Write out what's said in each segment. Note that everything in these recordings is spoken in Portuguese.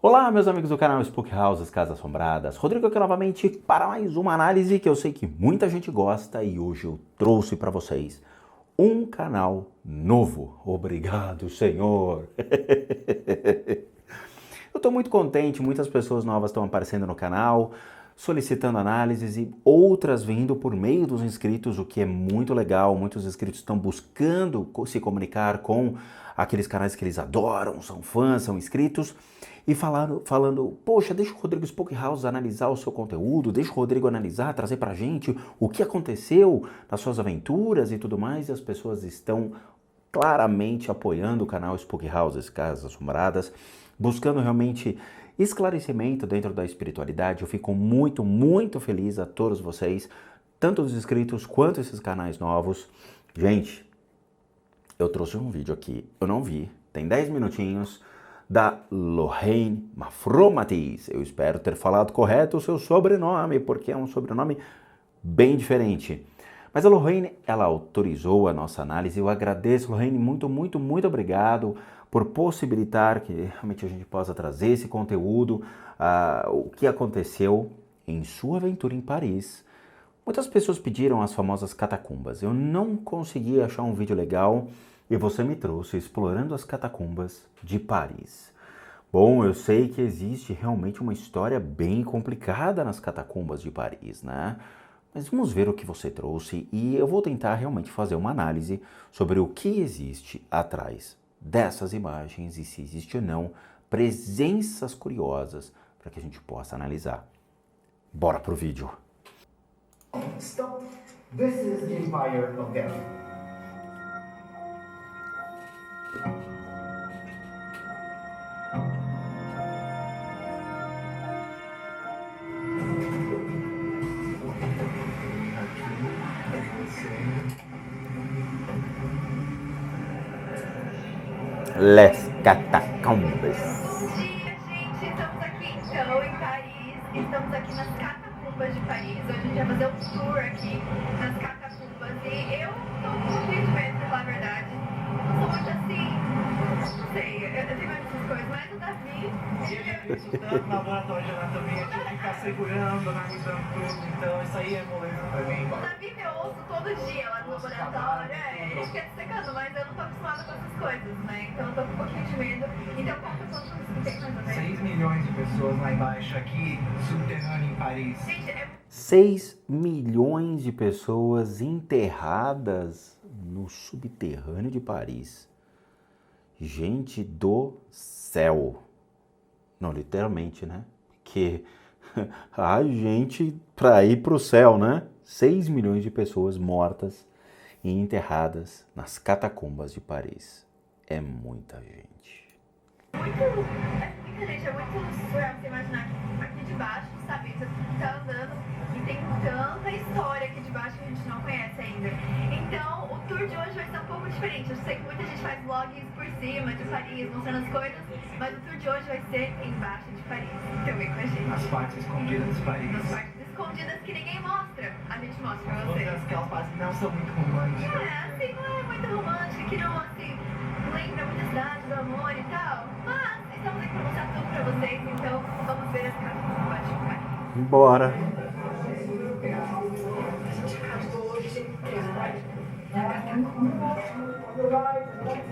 Olá, meus amigos do canal Spook Houses Casas Assombradas. Rodrigo aqui novamente para mais uma análise que eu sei que muita gente gosta e hoje eu trouxe para vocês um canal novo. Obrigado, Senhor! Eu estou muito contente, muitas pessoas novas estão aparecendo no canal, solicitando análises e outras vindo por meio dos inscritos, o que é muito legal. Muitos inscritos estão buscando se comunicar com aqueles canais que eles adoram, são fãs, são inscritos, e falando, poxa, deixa o Rodrigo Spook House analisar o seu conteúdo, deixa o Rodrigo analisar, trazer pra gente o que aconteceu nas suas aventuras e tudo mais, e as pessoas estão claramente apoiando o canal Spook Houses Casas Assombradas, buscando realmente esclarecimento dentro da espiritualidade. Eu fico muito, muito feliz a todos vocês, tanto os inscritos quanto esses canais novos. Gente, eu trouxe um vídeo aqui, eu não vi, tem 10 minutinhos, da Lorraine Mafromatis. Eu espero ter falado correto o seu sobrenome, porque é um sobrenome bem diferente. Mas a Lorraine, ela autorizou a nossa análise. Eu agradeço, Lorraine, muito, muito, muito obrigado por possibilitar que realmente a gente possa trazer esse conteúdo, o que aconteceu em sua aventura em Paris. Muitas pessoas pediram as famosas catacumbas. Eu não consegui achar um vídeo legal e você me trouxe explorando as catacumbas de Paris. Bom, eu sei que existe realmente uma história bem complicada nas catacumbas de Paris, né? Mas vamos ver o que você trouxe e eu vou tentar realmente fazer uma análise sobre o que existe atrás dessas imagens e se existe ou não presenças curiosas para que a gente possa analisar. Bora pro vídeo! Stop. This is the Empire Hotel. Les Catacombes. Gente, estamos aqui então em Paris, estamos aqui nas catacumbas de Paris. Hoje a gente vai fazer um tour aqui nas catacumbas e eu tô com um pouquinho de medo, pra falar a verdade. Não sou muito assim, não sei, eu tenho medo dessas coisas, mas o Davi... Estudando no laboratório de anatomia, tinha que ficar segurando, analisando tudo, então isso aí é moleza pra mim. O Davi me ouço todo dia lá no laboratório, ele fica dissecando, mas eu não tô acostumada com essas coisas, né? Então eu tô com um pouquinho de medo. Então conta quantos tem mais ou menos. 6 milhões de pessoas lá embaixo, aqui, subterrâneo em Paris. Gente, 6 milhões de pessoas enterradas no subterrâneo de Paris. Gente do céu. Não, literalmente, né? Porque a gente para ir pro céu, né? 6 milhões de pessoas mortas e enterradas nas catacumbas de Paris. É muita gente. muita gente, é muito surreal você imaginar que aqui de baixo, sabe, você tá andando e tem tanta história aqui de baixo que a gente não conhece ainda. Então, o tour de hoje vai ser um pouco diferente. Eu sei que muita gente faz vlogs por cima de Paris, mostrando as coisas, mas o tour de hoje vai ser embaixo de Paris. Então vem com a gente. As partes escondidas de Paris. As partes escondidas que ninguém mostra, a gente mostra pra vocês. Todas aquelas partes que não são muito românticas. Assim, não é muito romântico, que não, assim, lembra muita cidade do amor e tal, mas estamos aqui pra mostrar tudo pra vocês, então vamos ver as catacumbas de Paris. Bora!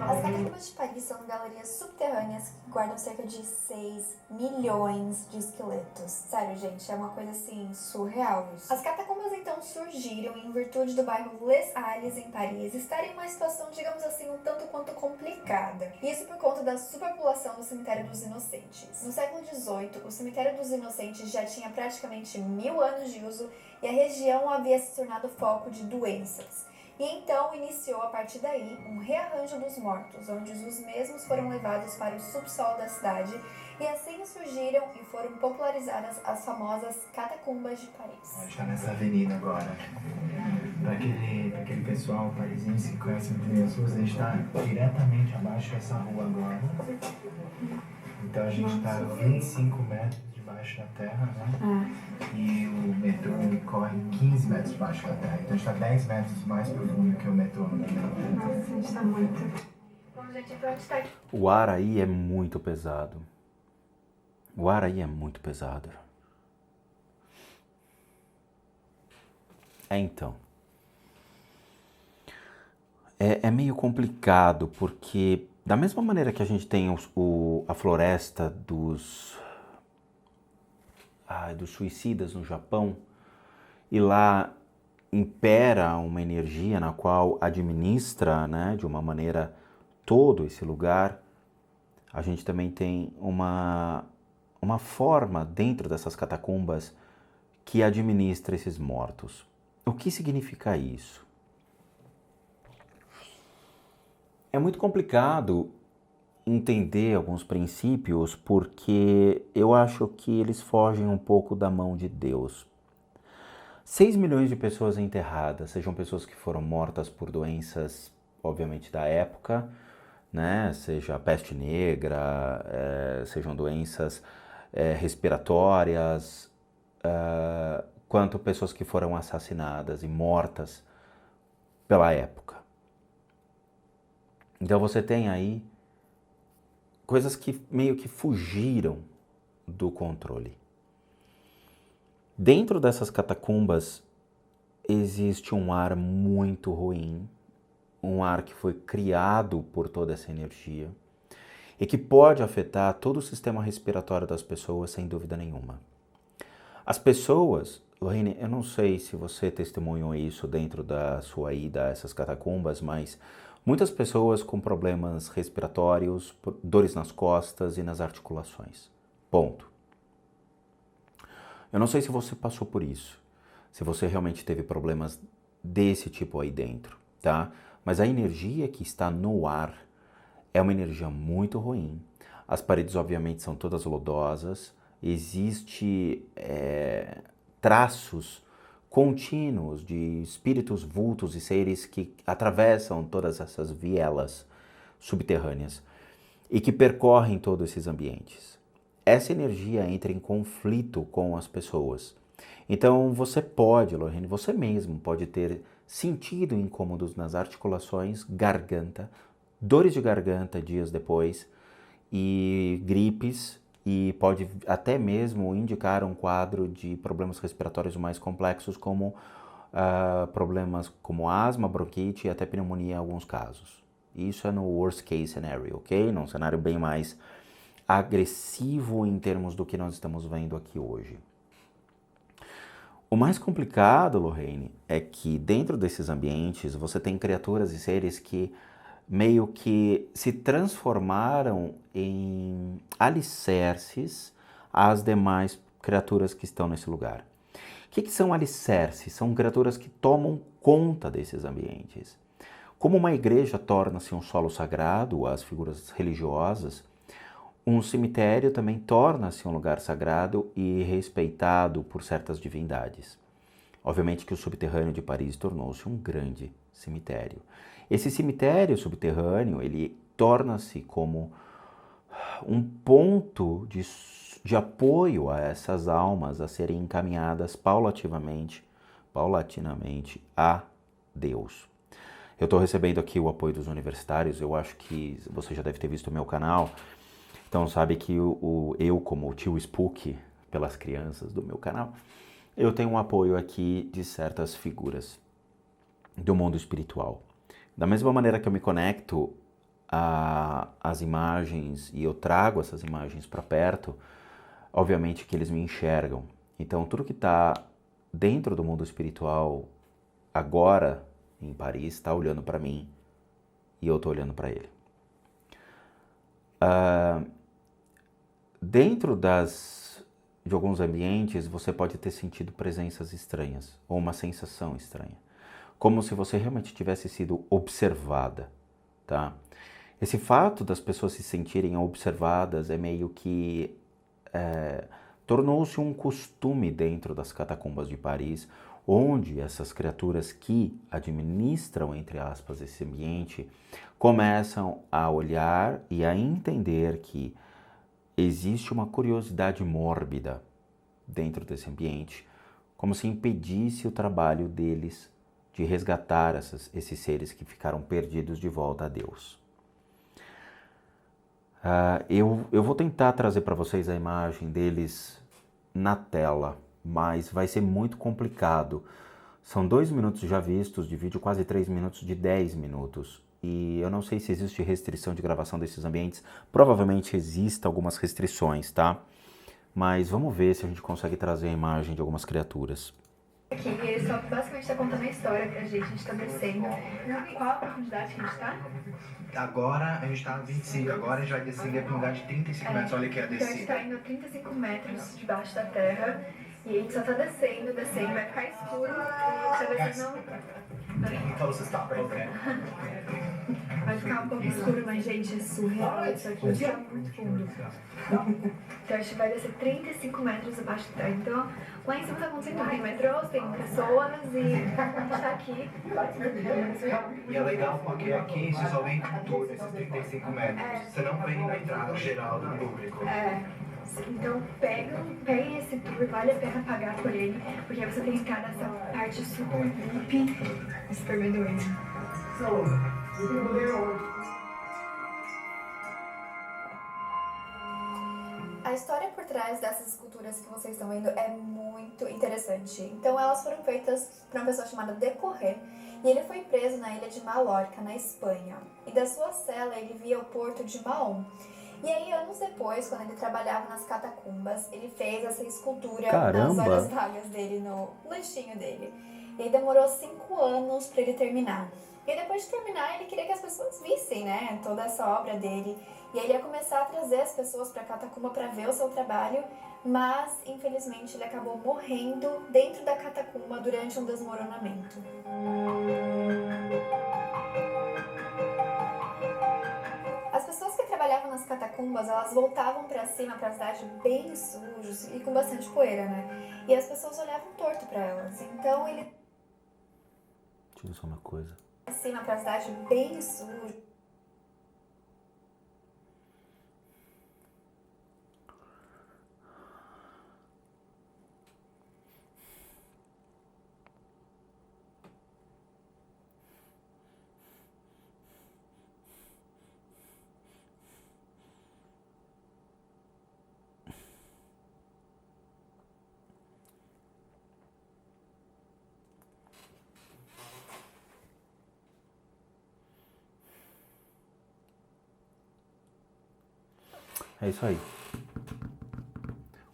As catacumbas de Paris são galerias subterrâneas que guardam cerca de 6 milhões de esqueletos. Sério, gente, é uma coisa assim surreal isso. As catacumbas então surgiram em virtude do bairro Les Halles, em Paris, estar em uma situação, digamos assim, um tanto quanto complicada. Isso por conta da superpopulação do Cemitério dos Inocentes. No século XVIII, o Cemitério dos Inocentes já tinha praticamente 1000 anos de uso e a região havia se tornado foco de doenças. E então iniciou a partir daí um rearranjo dos mortos, onde os mesmos foram levados para o subsolo da cidade e assim surgiram e foram popularizadas as famosas catacumbas de Paris. A gente tá nessa avenida agora. Para aquele pessoal parisiense que conhece muito bem as ruas, a gente tá diretamente abaixo dessa rua agora. Então a gente tá 25 metros debaixo da terra, né? E o metrô corre 15 metros debaixo da terra. Então a gente tá 10 metros mais profundo que o metrô no momento. Nossa, a gente tá muito... Bom, gente, então a gente tá aqui. O ar aí é muito pesado. O ar aí é muito pesado. Então. É meio complicado, porque da mesma maneira que a gente tem a floresta dos suicidas no Japão, e lá impera uma energia na qual administra, né, de uma maneira todo esse lugar, a gente também tem uma forma dentro dessas catacumbas que administra esses mortos. O que significa isso? É muito complicado entender alguns princípios porque eu acho que eles fogem um pouco da mão de Deus. 6 milhões de pessoas enterradas, sejam pessoas que foram mortas por doenças, obviamente, da época, né? Seja a peste negra, sejam doenças respiratórias, quanto pessoas que foram assassinadas e mortas pela época. Então você tem aí coisas que meio que fugiram do controle. Dentro dessas catacumbas existe um ar muito ruim, um ar que foi criado por toda essa energia e que pode afetar todo o sistema respiratório das pessoas sem dúvida nenhuma. As pessoas, Lorraine, eu não sei se você testemunhou isso dentro da sua ida a essas catacumbas, mas muitas pessoas com problemas respiratórios, dores nas costas e nas articulações. Ponto. Eu não sei se você passou por isso, se você realmente teve problemas desse tipo aí dentro, tá? Mas a energia que está no ar é uma energia muito ruim. As paredes, obviamente, são todas lodosas. Existe traços contínuos de espíritos, vultos e seres que atravessam todas essas vielas subterrâneas e que percorrem todos esses ambientes. Essa energia entra em conflito com as pessoas. Então você pode, Lorraine, você mesmo pode ter sentido incômodos nas articulações, garganta, dores de garganta dias depois e gripes, e pode até mesmo indicar um quadro de problemas respiratórios mais complexos, como problemas como asma, bronquite e até pneumonia em alguns casos. Isso é no worst case scenario, ok? Num cenário bem mais agressivo em termos do que nós estamos vendo aqui hoje. O mais complicado, Lorraine, é que dentro desses ambientes você tem criaturas e seres que meio que se transformaram em alicerces às demais criaturas que estão nesse lugar. O que são alicerces? São criaturas que tomam conta desses ambientes. Como uma igreja torna-se um solo sagrado às figuras religiosas, um cemitério também torna-se um lugar sagrado e respeitado por certas divindades. Obviamente que o subterrâneo de Paris tornou-se um grande cemitério. Esse cemitério subterrâneo, ele torna-se como um ponto de apoio a essas almas a serem encaminhadas paulatinamente a Deus. Eu estou recebendo aqui o apoio dos universitários, eu acho que você já deve ter visto o meu canal, então sabe que eu, como o tio Spook pelas crianças do meu canal, eu tenho um apoio aqui de certas figuras do mundo espiritual. Da mesma maneira que eu me conecto às imagens e eu trago essas imagens para perto, obviamente que eles me enxergam. Então tudo que está dentro do mundo espiritual agora em Paris está olhando para mim e eu estou olhando para ele. Dentro de alguns ambientes você pode ter sentido presenças estranhas ou uma sensação estranha, como se você realmente tivesse sido observada, tá? Esse fato das pessoas se sentirem observadas é meio que tornou-se um costume dentro das catacumbas de Paris, onde essas criaturas que administram, entre aspas, esse ambiente, começam a olhar e a entender que existe uma curiosidade mórbida dentro desse ambiente, como se impedisse o trabalho deles de resgatar esses seres que ficaram perdidos de volta a Deus. Eu vou tentar trazer para vocês a imagem deles na tela, mas vai ser muito complicado. São 2 minutos já vistos de vídeo, quase 3 minutos de 10 minutos. E eu não sei se existe restrição de gravação desses ambientes. Provavelmente existem algumas restrições, tá? Mas vamos ver se a gente consegue trazer a imagem de algumas criaturas. Aqui, ele só basicamente está contando a história pra gente, a gente tá descendo. Qual a profundidade que a gente tá? Agora a gente tá no 25, agora a gente vai descender a profundidade de 35 metros, olha aqui a Então a gente descida. tá indo a 35 metros debaixo da terra e a gente só tá descendo, vai ficar escuro e talvez não... Então você está, ok. Vai ficar um pouco escuro, mas gente, é surreal isso aqui, isso é muito fundo. Então a gente vai descer 35 metros abaixo da terra. Então lá em cima tá acontecendo, tem metrôs, tem pessoas e a gente tá aqui. E é legal porque aqui você só vem com tudo nesses 35 metros. Você não vem na entrada geral do público. Então peguem esse tour, vale a pena pagar por ele, porque você tem que entrar nessa parte super VIP, super beduína. A história por trás dessas esculturas que vocês estão vendo é muito interessante. Então elas foram feitas por uma pessoa chamada De Correr, e ele foi preso na ilha de Malorca, na Espanha. E da sua cela ele via o porto de Mahón. E aí, anos depois, quando ele trabalhava nas catacumbas, ele fez essa escultura nas horas vagas dele, no lanchinho dele. E aí demorou 5 anos para ele terminar. E depois de terminar, ele queria que as pessoas vissem, né, toda essa obra dele. E aí ele ia começar a trazer as pessoas para a catacumba para ver o seu trabalho, mas, infelizmente, ele acabou morrendo dentro da catacumba durante um desmoronamento. As pessoas que trabalhavam nas catacumbas, elas voltavam pra cima, pra cidade, bem sujos e com bastante poeira, né? E as pessoas olhavam torto pra elas. Então ele... Deixa eu ver só uma coisa. Pra cima, pra cidade, bem sujo. É isso aí.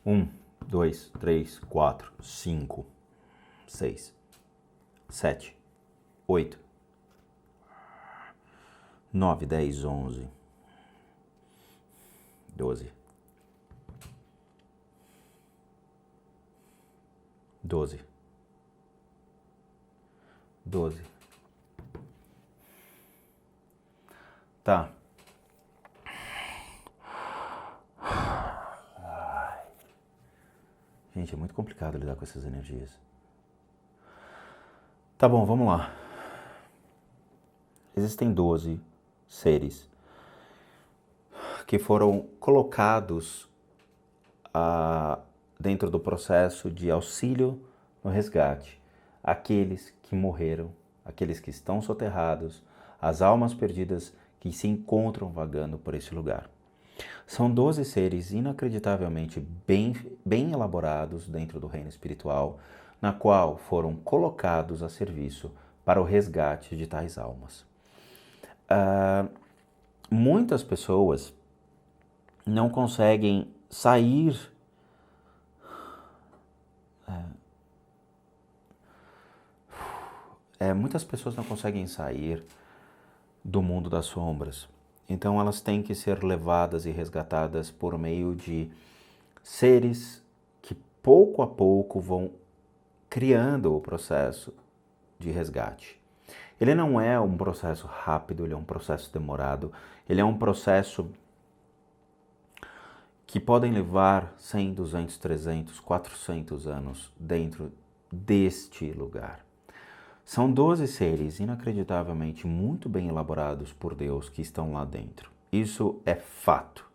1, 2, 3, 4, 5, 6, 7, 8, 9, 10, 11, 12, 12, 12. Tá. Gente, é muito complicado lidar com essas energias. Tá bom, vamos lá. Existem 12 seres que foram colocados dentro do processo de auxílio no resgate. Aqueles que morreram, aqueles que estão soterrados, as almas perdidas que se encontram vagando por esse lugar. São 12 seres inacreditavelmente bem elaborados dentro do reino espiritual, na qual foram colocados a serviço para o resgate de tais almas. Muitas pessoas não conseguem sair muitas pessoas não conseguem sair do mundo das sombras. Então elas têm que ser levadas e resgatadas por meio de seres que pouco a pouco vão criando o processo de resgate. Ele não é um processo rápido, ele é um processo demorado, ele é um processo que podem levar 100, 200, 300, 400 anos dentro deste lugar. São 12 seres inacreditavelmente muito bem elaborados por Deus que estão lá dentro. Isso é fato.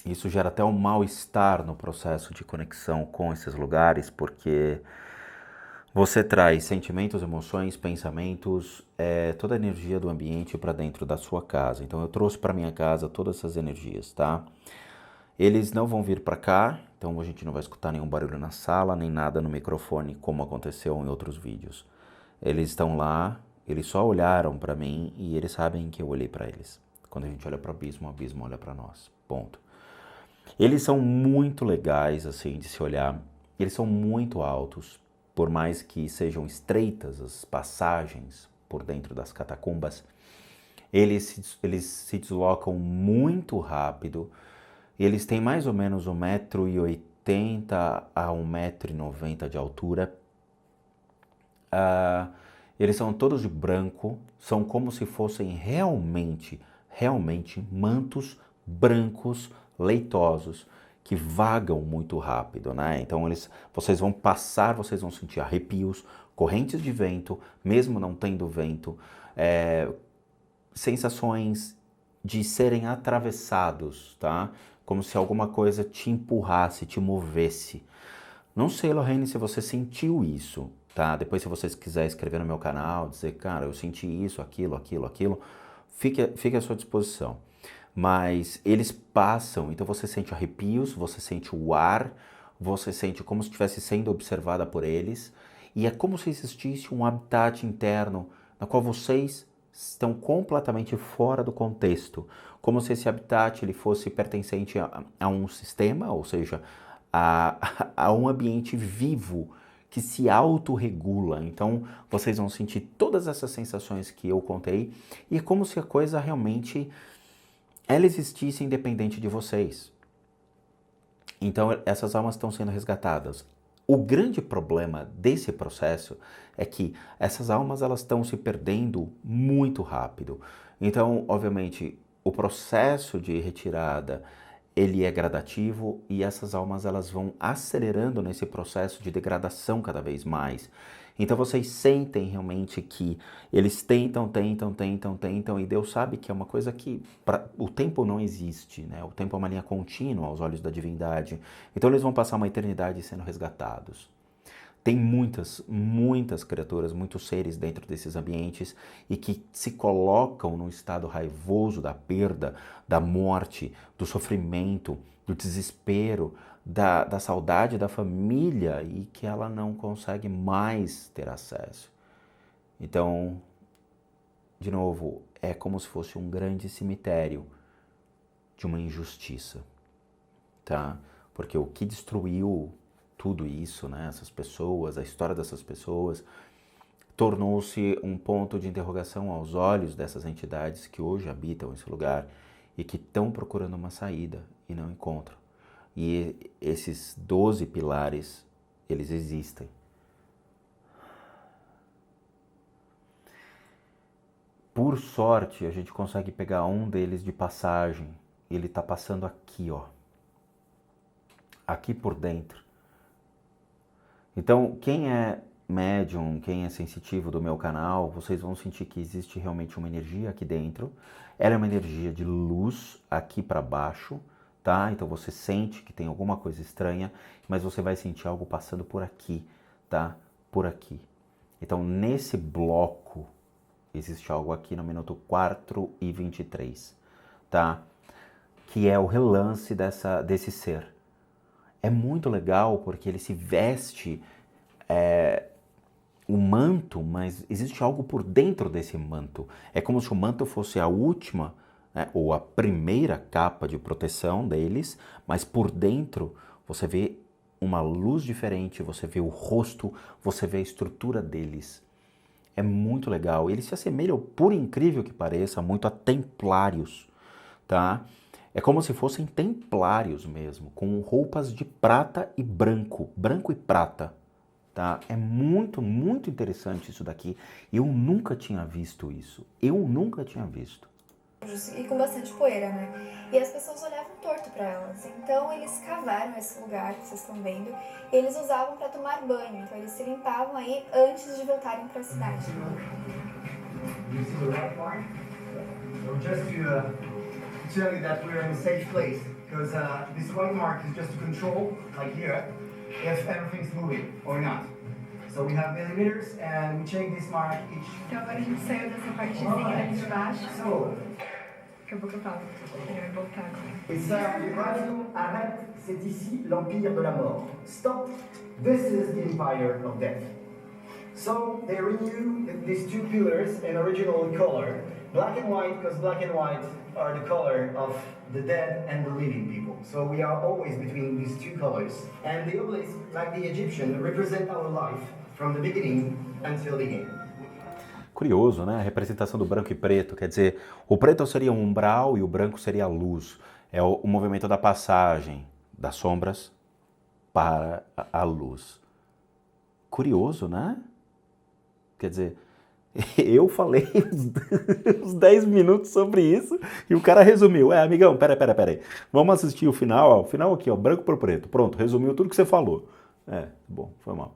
Isso gera até um mal-estar no processo de conexão com esses lugares, porque Você traz sentimentos, emoções, pensamentos, toda a energia do ambiente para dentro da sua casa. Então eu trouxe para minha casa todas essas energias, tá? Eles não vão vir para cá, então a gente não vai escutar nenhum barulho na sala, nem nada no microfone, como aconteceu em outros vídeos. Eles estão lá, eles só olharam para mim e eles sabem que eu olhei para eles. Quando a gente olha para o abismo olha para nós. Ponto. Eles são muito legais, assim, de se olhar. Eles são muito altos, por mais que sejam estreitas as passagens por dentro das catacumbas. Eles se deslocam muito rápido. Eles têm mais ou menos 1,80 m a 1,90 m de altura. Eles são todos de branco, são como se fossem realmente mantos brancos leitosos que vagam muito rápido, né? Então vocês vão passar, vocês vão sentir arrepios, correntes de vento, mesmo não tendo vento, sensações de serem atravessados, tá? Como se alguma coisa te empurrasse, te movesse. Não sei, Lorraine, se você sentiu isso, tá? Depois, se vocês quiserem escrever no meu canal, dizer, cara, eu senti isso, aquilo, fique à sua disposição. Mas eles passam, então você sente arrepios, você sente o ar, você sente como se estivesse sendo observada por eles, e é como se existisse um habitat interno na qual vocês estão completamente fora do contexto, como se esse habitat ele fosse pertencente a um sistema, ou seja, a um ambiente vivo que se autorregula. Então vocês vão sentir todas essas sensações que eu contei e é como se a coisa realmente ela existisse independente de vocês. Então essas almas estão sendo resgatadas. O grande problema desse processo é que essas almas elas estão se perdendo muito rápido. Então, obviamente, o processo de retirada ele é gradativo e essas almas elas vão acelerando nesse processo de degradação cada vez mais. Então vocês sentem realmente que eles tentam e Deus sabe que é uma coisa que o tempo não existe, né? O tempo é uma linha contínua aos olhos da divindade. Então eles vão passar uma eternidade sendo resgatados. Tem muitas criaturas, muitos seres dentro desses ambientes e que se colocam num estado raivoso da perda, da morte, do sofrimento, do desespero, da saudade da família e que ela não consegue mais ter acesso. Então, de novo, é como se fosse um grande cemitério de uma injustiça, tá? Porque o que destruiu tudo isso, né, essas pessoas, a história dessas pessoas, tornou-se um ponto de interrogação aos olhos dessas entidades que hoje habitam esse lugar e que estão procurando uma saída e não encontram. E esses 12 pilares, eles existem. Por sorte, a gente consegue pegar um deles de passagem. Ele está passando aqui, ó. Aqui por dentro. Então, quem é médium, quem é sensitivo do meu canal, vocês vão sentir que existe realmente uma energia aqui dentro. Ela é uma energia de luz aqui para baixo, tá? Então você sente que tem alguma coisa estranha, mas você vai sentir algo passando por aqui, tá? Por aqui. Então, nesse bloco, existe algo aqui no minuto 4:23, tá? Que é o relance desse ser. É muito legal porque ele se veste o manto, mas existe algo por dentro desse manto. É como se o manto fosse a última, né, ou a primeira capa de proteção deles, mas por dentro você vê uma luz diferente, você vê o rosto, você vê a estrutura deles. É muito legal. Eles se assemelham, por incrível que pareça, muito a templários, tá? É como se fossem templários mesmo, com roupas de prata e branco e prata, tá? É muito interessante isso daqui. Eu nunca tinha visto isso. E com bastante poeira, né? E as pessoas olhavam torto para elas. Então eles cavaram esse lugar que vocês estão vendo e eles usavam para tomar banho. Então eles se limpavam aí antes de voltarem para a cidade. Tell you that we're in a safe place because this white mark is just to control, like here, if everything's moving or not. So we have millimeters and we check this mark each. Então agora a gente saiu dessa partezinha ali de baixo. So Daqui a pouco eu falo. Ele vai voltar agora. et ça, les radios, arrête, c'est ici l'empire de la mort. Stop, this is the empire of death. So they renew these two pillars in original color, black and white, because black and white are the color of the dead and the living people. So we are always between these two colors. And the obelisk, like the Egyptian, represent our life from the beginning until the end. Curioso, né? A representação do branco e preto, quer dizer, o preto seria o umbral e o branco seria a luz. É o movimento da passagem das sombras para a luz. Curioso, né? Quer dizer, eu falei uns 10 minutos sobre isso e o cara resumiu. Amigão, peraí. Vamos assistir o final, ó. O final aqui, ó, branco por preto. Pronto, resumiu tudo que você falou. Bom, foi mal.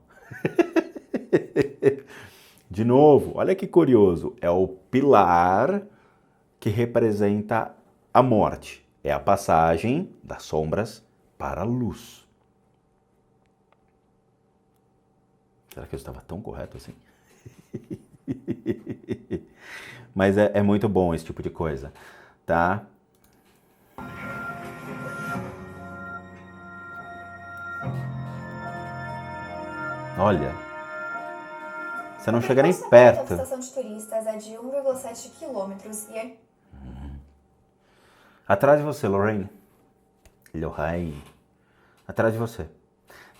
De novo, olha que curioso. É o pilar que representa a morte. É a passagem das sombras para a luz. Será que eu estava tão correto assim? Mas é muito bom esse tipo de coisa, tá? Olha, você não chega nem perto. A estação de turistas é de 1,7 quilômetros e é... Atrás de você, Lorraine. Atrás de você.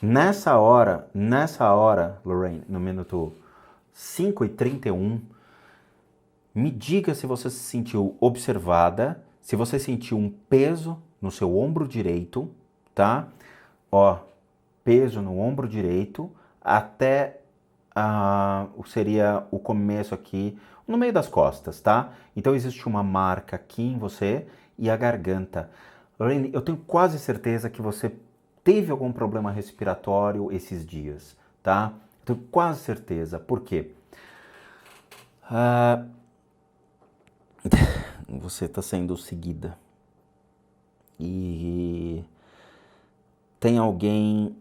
Nessa hora, Lorraine, no minuto 5:31, me diga se você se sentiu observada, se você sentiu um peso no seu ombro direito, tá? Ó, peso no ombro direito até seria o começo aqui, no meio das costas, tá? Então existe uma marca aqui em você e a garganta. Lorraine, eu tenho quase certeza que você teve algum problema respiratório esses dias, tá? Eu tenho quase certeza. Por quê? Você está sendo seguida. E tem alguém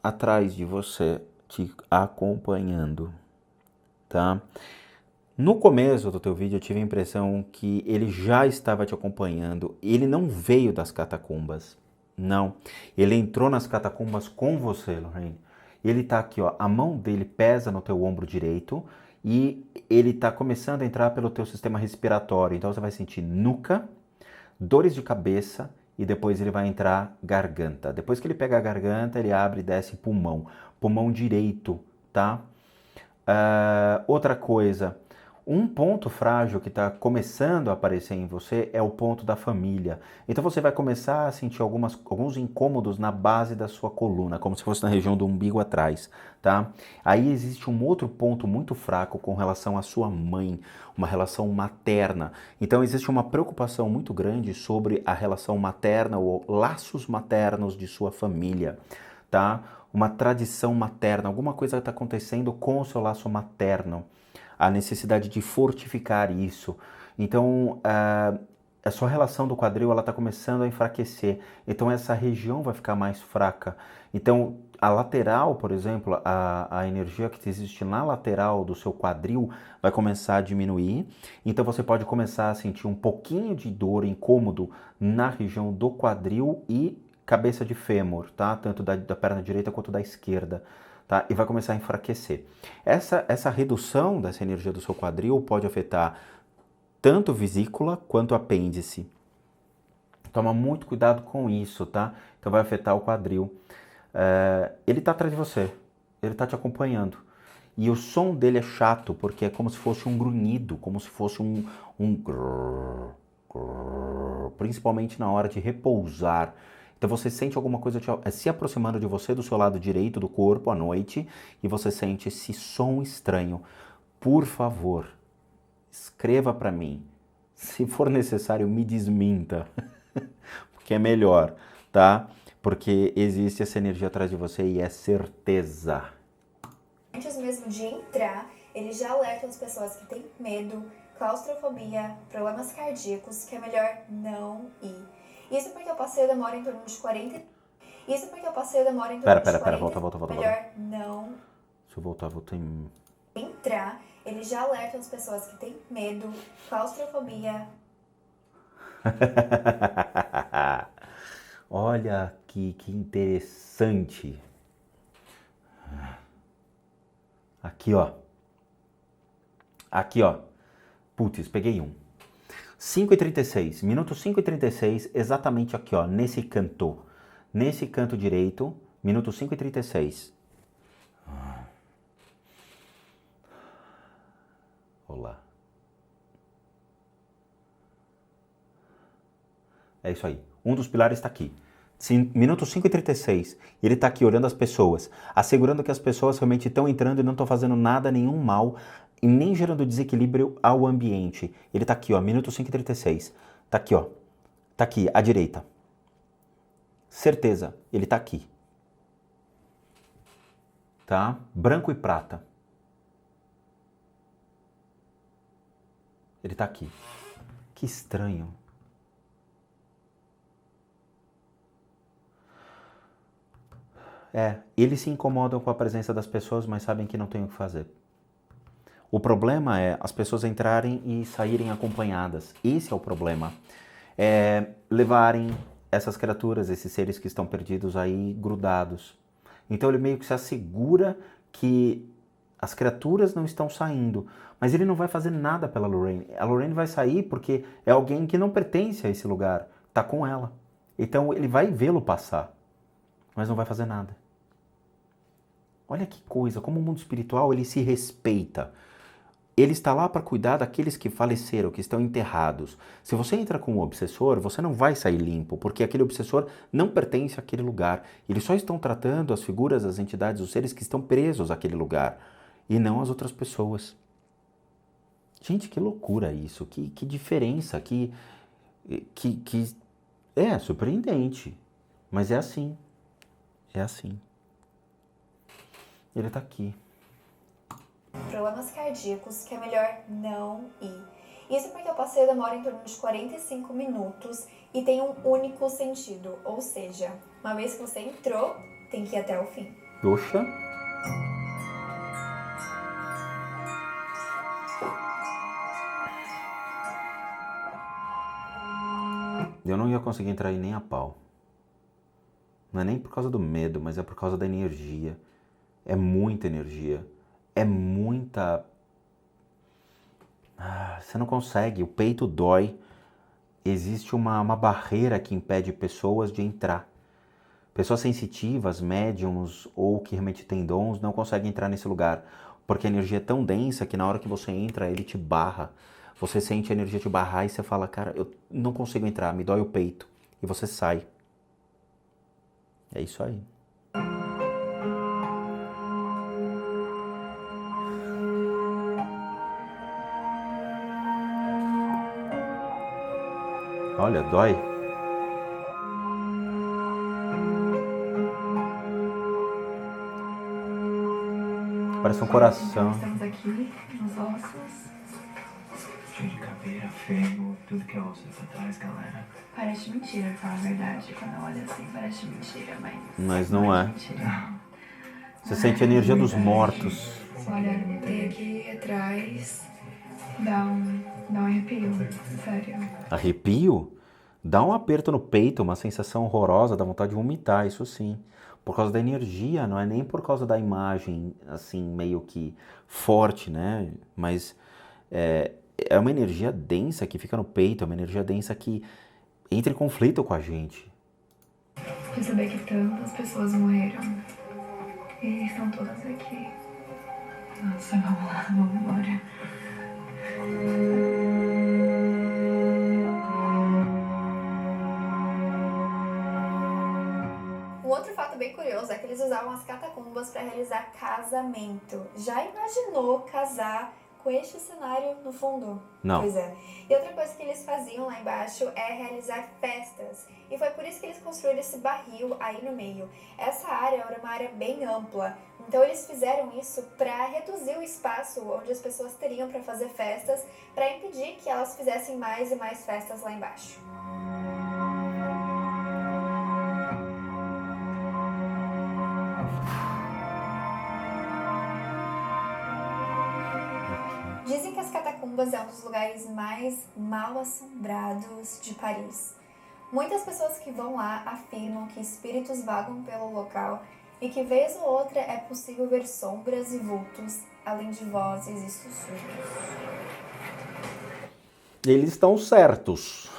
atrás de você te acompanhando, tá? No começo do teu vídeo eu tive a impressão que ele já estava te acompanhando. Ele não veio das catacumbas, não. Ele entrou nas catacumbas com você, Lorraine. Ele tá aqui, ó, a mão dele pesa no teu ombro direito e ele tá começando a entrar pelo teu sistema respiratório. Então você vai sentir nuca, dores de cabeça e depois ele vai entrar garganta. Depois que ele pega a garganta, ele abre e desce pulmão direito, tá? Outra coisa, um ponto frágil que está começando a aparecer em você é o ponto da família. Então você vai começar a sentir alguns incômodos na base da sua coluna, como se fosse na região do umbigo atrás, tá? Aí existe um outro ponto muito fraco com relação à sua mãe, uma relação materna. Então existe uma preocupação muito grande sobre a relação materna ou laços maternos de sua família, tá? Uma tradição materna, alguma coisa está acontecendo com o seu laço materno. A necessidade de fortificar isso. Então, a sua relação do quadril está começando a enfraquecer. Então, essa região vai ficar mais fraca. Então, a lateral, por exemplo, a energia que existe na lateral do seu quadril vai começar a diminuir. Então, você pode começar a sentir um pouquinho de dor, incômodo na região do quadril e cabeça de fêmur, tá? Tanto da perna direita quanto da esquerda. Tá? E vai começar a enfraquecer. Essa redução dessa energia do seu quadril pode afetar tanto vesícula quanto apêndice. Toma muito cuidado com isso, tá? Então vai afetar o quadril. Ele tá atrás de você, ele tá te acompanhando. E o som dele é chato, porque é como se fosse um grunhido, como se fosse um grrr, grrr, principalmente na hora de repousar. Então você sente alguma coisa se aproximando de você do seu lado direito do corpo à noite e você sente esse som estranho. Por favor, escreva para mim. Se for necessário, me desminta, porque é melhor, tá? Porque existe essa energia atrás de você e é certeza. Antes mesmo de entrar, ele já alerta as pessoas que têm medo, claustrofobia, problemas cardíacos, que é melhor não ir. Isso porque o passeio demora em torno de 40... Pera, volta. Melhor não... Se eu voltar, vou ter... entrar, eles já alertam as pessoas que têm medo, claustrofobia. Olha aqui, que interessante. Aqui, ó. Aqui, ó. Putz, peguei um. 5h36, minuto 5h36, exatamente aqui, ó, nesse canto. Nesse canto direito, minuto 5h36. Olá. É isso aí. Um dos pilares está aqui. Minuto 5h36. Ele está aqui olhando as pessoas, assegurando que as pessoas realmente estão entrando e não estão fazendo nada, nenhum mal, e nem gerando desequilíbrio ao ambiente. Ele está aqui, ó, minuto 5h36. Está aqui, ó. Está aqui, à direita. Certeza, ele está aqui. Tá? Branco e prata. Ele está aqui. Que estranho. Eles se incomodam com a presença das pessoas, mas sabem que não tem o que fazer. O problema é as pessoas entrarem e saírem acompanhadas. Esse é o problema. Levarem essas criaturas, esses seres que estão perdidos aí, grudados. Então ele meio que se assegura que as criaturas não estão saindo, mas ele não vai fazer nada pela Lorraine. A Lorraine vai sair porque é alguém que não pertence a esse lugar, tá com ela. Então ele vai vê-lo passar, mas não vai fazer nada. Olha que coisa, como o mundo espiritual ele se respeita. Ele está lá para cuidar daqueles que faleceram, que estão enterrados. Se você entra com um obsessor, você não vai sair limpo, porque aquele obsessor não pertence àquele lugar. Eles só estão tratando as figuras, as entidades, os seres que estão presos àquele lugar, e não as outras pessoas. Gente, que loucura isso, que diferença, que é surpreendente, mas é assim, é assim. Ele está aqui. Problemas cardíacos que é melhor não ir. Isso porque o passeio demora em torno de 45 minutos e tem um único sentido, ou seja, uma vez que você entrou, tem que ir até o fim. Oxa. Eu não ia conseguir entrar aí nem a pau. Não é nem por causa do medo, mas é por causa da energia. É muita energia. É muita... você não consegue, o peito dói. Existe uma barreira que impede pessoas de entrar. Pessoas sensitivas, médiums ou que realmente têm dons não conseguem entrar nesse lugar. Porque a energia é tão densa que na hora que você entra, ele te barra. Você sente a energia te barrar e você fala, cara, eu não consigo entrar, me dói o peito. E você sai. É isso aí. Olha, dói. Parece um coração. Estamos aqui nos ossos. Cheio de caveira, ferro, tudo que é osso pra trás, galera. Parece mentira, pra falar a verdade. Quando eu olho assim, parece mentira, Mas não é. Mentira. Você sente a energia dos mortos. Olha, tem aqui atrás, dá um arrepio, sério. Arrepio? Dá um aperto no peito, uma sensação horrorosa, dá vontade de vomitar, isso sim. Por causa da energia, não é nem por causa da imagem, assim, meio que forte, né? Mas é uma energia densa que fica no peito, é uma energia densa que entra em conflito com a gente. Perceber que tantas pessoas morreram e estão todas aqui. Nossa, vamos lá, vamos embora. Um outro fato bem curioso é que eles usavam as catacumbas para realizar casamento. Já imaginou casar com este cenário no fundo? Não. Pois é. E outra coisa que eles faziam lá embaixo é realizar festas. E foi por isso que eles construíram esse barril aí no meio. Essa área era uma área bem ampla. Então eles fizeram isso para reduzir o espaço onde as pessoas teriam para fazer festas, para impedir que elas fizessem mais e mais festas lá embaixo. as catacumbas é um dos lugares mais mal assombrados de Paris. Muitas pessoas que vão lá afirmam que espíritos vagam pelo local e que vez ou outra é possível ver sombras e vultos, além de vozes e sussurros. Eles estão certos.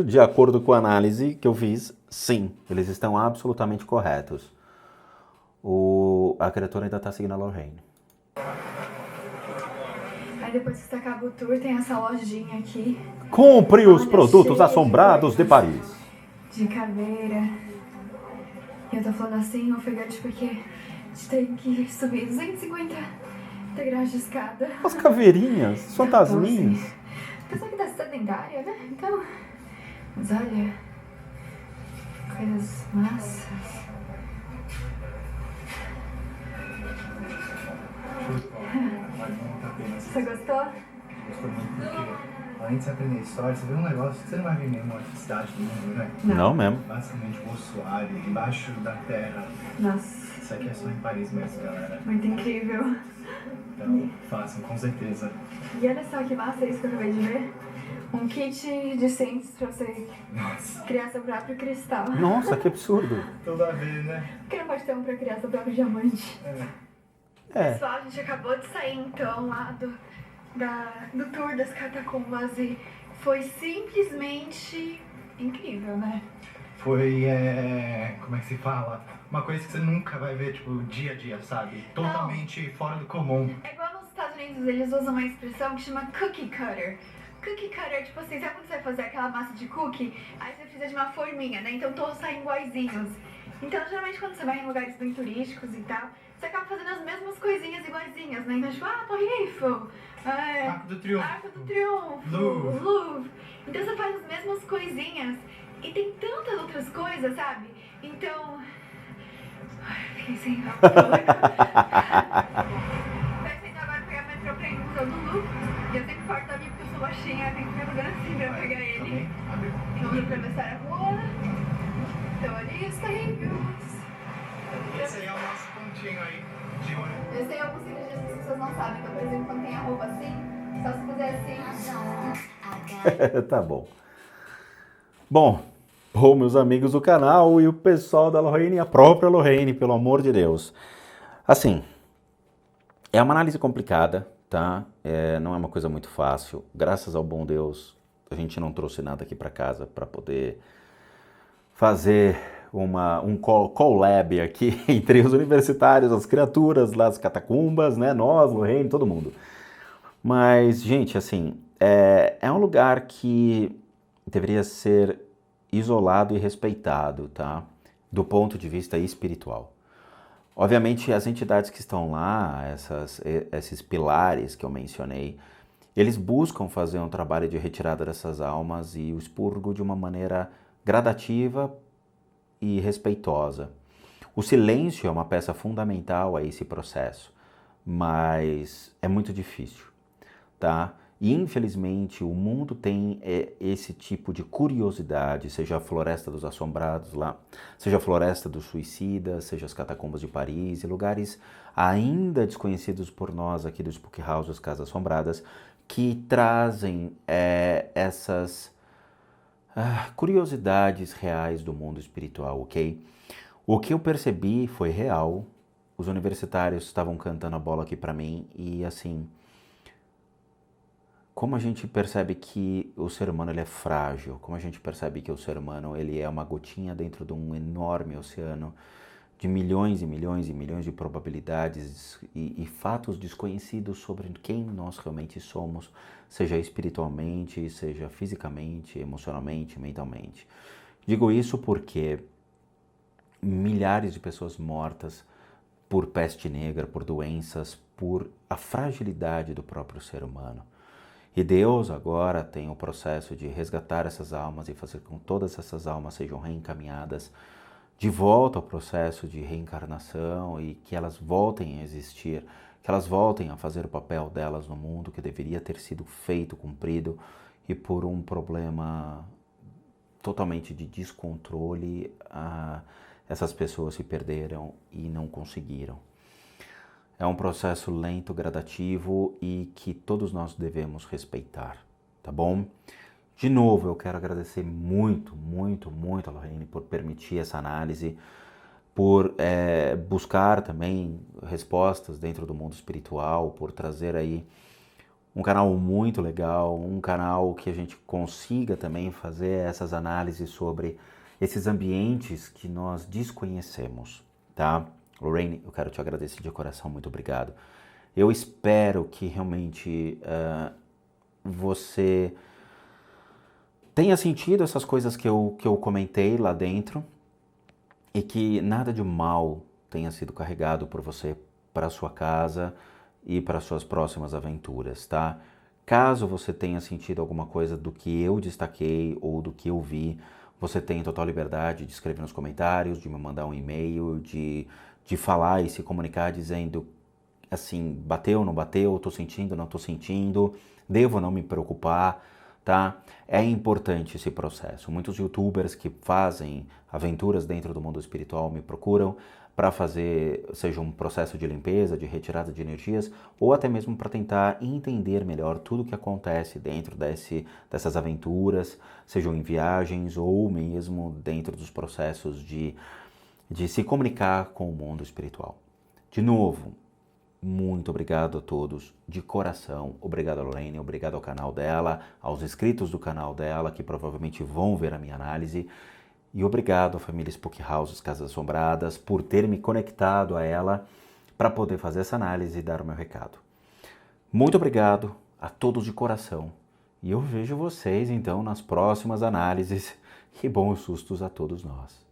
De acordo com a análise que eu fiz, sim, eles estão absolutamente corretos. A criatura ainda está seguindo a Lorraine. Aí depois que você acaba o tour, tem essa lojinha aqui. Compre os Olha, produtos cheia assombrados de Paris. De caveira. E eu tô falando assim, ofegante, porque a gente tem que subir 250 degraus de escada. As caveirinhas, fantasminhas. Pessoa que tá sedentária, né? Então. Mas olha. Coisas massas. Você gostou? Gostou muito porque, além de você aprender história, você vê um negócio que você não vai ver em nenhuma outra cidade do mundo, né? Não mesmo. Basicamente o ossuário, embaixo da terra. Nossa, Isso aqui é só em Paris mesmo, galera. muito incrível. Então, façam, com certeza. E olha só que massa isso que eu acabei de ver. Um kit de ciências pra você Nossa, criar seu próprio cristal. Nossa, que absurdo. tudo a ver, né? Por que não pode ter um pra criar seu próprio diamante? É. Pessoal, a gente acabou de sair então lá do tour das catacumbas e foi simplesmente incrível, né? Foi, como é que se fala? Uma coisa que você nunca vai ver, tipo, dia a dia, sabe? Totalmente fora do comum. É igual nos Estados Unidos, eles usam uma expressão que chama cookie cutter. Cookie cutter, tipo assim, sabe quando você vai fazer aquela massa de cookie? Aí você precisa de uma forminha, né? Então todos saem iguaizinhos. Então, geralmente, quando você vai em lugares bem turísticos e tal, você acaba fazendo as mesmas coisinhas iguaizinhas, né? Então, tipo, Torre Eiffel, Arco do Triunfo. Arco do Triunfo, Louvre. Louvre. Então você faz as mesmas coisinhas e tem tantas outras coisas, sabe? Então... Ai, fiquei sem ar. Vai sendo agora pegar o metrô pra ir no Museu do Louvre. E eu sempre corto ali porque eu sou baixinha, eu tenho que ficar fazendo assim pra pegar ele. Também, abre. Vamos atravessar a rua. Então ali os carrinhos. Esse aí é o nosso pontinho aí, de olho. Eu sei alguns segredos que as pessoas não sabem. Então, por exemplo, quando tem a roupa assim, só se fizer assim. Tá bom. Bom, meus amigos do canal e o pessoal da Lorraine, a própria Lorraine, pelo amor de Deus. Assim, é uma análise complicada, tá? Não é uma coisa muito fácil. Graças ao bom Deus, a gente não trouxe nada aqui para casa para poder fazer um collab aqui entre os universitários, as criaturas lá das catacumbas, né? Nós, Lorraine, todo mundo. Mas, gente, assim, é um lugar que deveria ser isolado e respeitado, tá? Do ponto de vista espiritual. Obviamente, as entidades que estão lá, esses pilares que eu mencionei, eles buscam fazer um trabalho de retirada dessas almas e o expurgo de uma maneira gradativa e respeitosa. O silêncio é uma peça fundamental a esse processo, mas é muito difícil, tá? E infelizmente o mundo tem esse tipo de curiosidade, seja a Floresta dos Assombrados lá, seja a Floresta dos Suicidas, seja as Catacumbas de Paris, e lugares ainda desconhecidos por nós aqui do Spook House, as Casas Assombradas, que trazem essas curiosidades reais do mundo espiritual, ok? O que eu percebi foi real, os universitários estavam cantando a bola aqui pra mim e assim... Como a gente percebe que o ser humano ele é frágil, como a gente percebe que o ser humano ele é uma gotinha dentro de um enorme oceano de milhões e milhões e milhões de probabilidades e fatos desconhecidos sobre quem nós realmente somos, seja espiritualmente, seja fisicamente, emocionalmente, mentalmente. Digo isso porque milhares de pessoas mortas por peste negra, por doenças, por a fragilidade do próprio ser humano. E Deus agora tem o processo de resgatar essas almas e fazer com que todas essas almas sejam reencaminhadas de volta ao processo de reencarnação e que elas voltem a existir, que elas voltem a fazer o papel delas no mundo que deveria ter sido feito, cumprido, e por um problema totalmente de descontrole, essas pessoas se perderam e não conseguiram. É um processo lento, gradativo e que todos nós devemos respeitar, tá bom? De novo, eu quero agradecer muito, muito, muito a Lorraine por permitir essa análise, por buscar também respostas dentro do mundo espiritual, por trazer aí um canal muito legal, um canal que a gente consiga também fazer essas análises sobre esses ambientes que nós desconhecemos, tá? Lorraine, eu quero te agradecer de coração, muito obrigado. Eu espero que realmente você tenha sentido essas coisas que eu comentei lá dentro e que nada de mal tenha sido carregado por você para sua casa e para suas próximas aventuras, tá? Caso você tenha sentido alguma coisa do que eu destaquei ou do que eu vi, você tem total liberdade de escrever nos comentários, de me mandar um e-mail, de falar e se comunicar dizendo assim, bateu, não bateu, tô sentindo, não tô sentindo, devo não me preocupar, tá? É importante esse processo. Muitos youtubers que fazem aventuras dentro do mundo espiritual me procuram para fazer, seja um processo de limpeza, de retirada de energias, ou até mesmo para tentar entender melhor tudo o que acontece dentro dessas aventuras, sejam em viagens ou mesmo dentro dos processos de se comunicar com o mundo espiritual. De novo, muito obrigado a todos, de coração. Obrigado a Lorraine, obrigado ao canal dela, aos inscritos do canal dela, que provavelmente vão ver a minha análise. E obrigado à família Spook House, Casas Assombradas, por ter me conectado a ela para poder fazer essa análise e dar o meu recado. Muito obrigado a todos de coração. E eu vejo vocês, então, nas próximas análises. E bons sustos a todos nós.